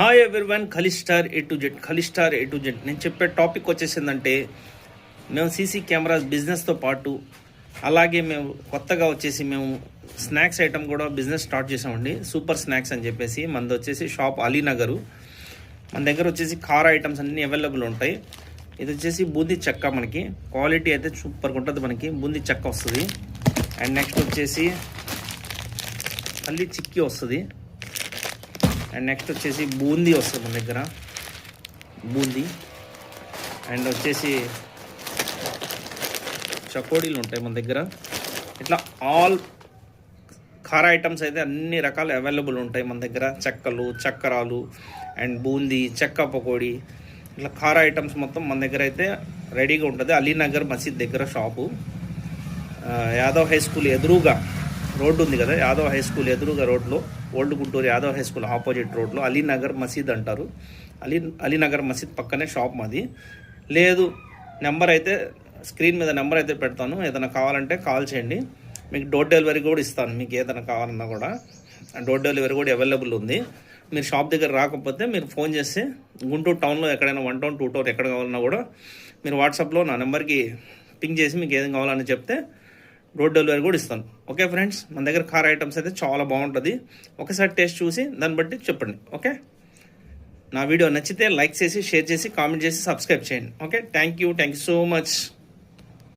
Hi everyone, ఖలిస్టార్ A to Z. నేను చెప్పే టాపిక్ వచ్చేసిందంటే, మేము సీసీ కెమెరాస్ బిజినెస్తో పాటు అలాగే మేము కొత్తగా మేము స్నాక్స్ ఐటమ్ కూడా బిజినెస్ స్టార్ట్ చేసామండి. సూపర్ స్నాక్స్ అని చెప్పేసి మనది వచ్చేసి షాప్ అలీనగరు. మన దగ్గర వచ్చేసి కార ఐటమ్స్ అన్నీ అవైలబుల్ ఉంటాయి. ఇది వచ్చేసి బూందీ చెక్క, మనకి క్వాలిటీ అయితే సూపర్గా ఉంటుంది. మనకి బూందీ చెక్క వస్తుంది. అండ్ నెక్స్ట్ వచ్చేసి పల్లి చిక్కీ వస్తుంది. అండ్ నెక్స్ట్ వచ్చేసి బూందీ వస్తుంది మన దగ్గర, బూందీ. అండ్ వచ్చేసి చకోడీలు ఉంటాయి మన దగ్గర. ఇట్లా ఆల్ కార ఐటమ్స్ అయితే అన్ని రకాలు అవైలబుల్ ఉంటాయి మన దగ్గర. చెక్కలు, చక్కరాలు అండ్ బూందీ, చెక్క పకోడీ, ఇట్లా కార ఐటమ్స్ మొత్తం మన దగ్గర అయితే రెడీగా ఉంటుంది. అలీనగర్ మసీద్ దగ్గర షాపు. యాదవ్ హై స్కూల్ ఎదురుగా రోడ్డు ఉంది కదా, యాదవ్ హై స్కూల్ ఎదురుగా రోడ్లో, old Guntur Yadav high school opposite రోడ్లో అలీనగర్ మసీద్ అంటారు. అలీనగర్ మసీద్ పక్కనే షాప్ మాది. లేదు, నెంబర్ అయితే స్క్రీన్ మీద నెంబర్ అయితే పెడతాను. ఏదైనా కావాలంటే కాల్ చేయండి. మీకు డోర్ డెలివరీ కూడా ఇస్తాను. మీకు ఏదైనా కావాలన్నా కూడా డోర్ డెలివరీ కూడా అవైలబుల్ ఉంది. మీరు షాప్ దగ్గర రాకపోతే మీరు ఫోన్ చేస్తే గుంటూరు టౌన్లో ఎక్కడైనా 1 టౌన్ 2 టౌన్ ఎక్కడ కావాలన్నా కూడా మీరు వాట్సాప్లో నా నెంబర్కి పింగ్ చేసి మీకు ఏదైనా కావాలని చెప్తే డోర్ డెలివరీ కూడా ఇస్తాను. ఓకే ఫ్రెండ్స్, మన దగ్గర కార్ ఐటమ్స్ అయితే చాలా బాగుంటుంది. ఒకసారి టేస్ట్ చూసి దాన్ని బట్టి చెప్పండి. ఓకే, నా వీడియో నచ్చితే లైక్ చేసి, షేర్ చేసి, కామెంట్ చేసి, సబ్స్క్రైబ్ చేయండి. Okay, thank you so much.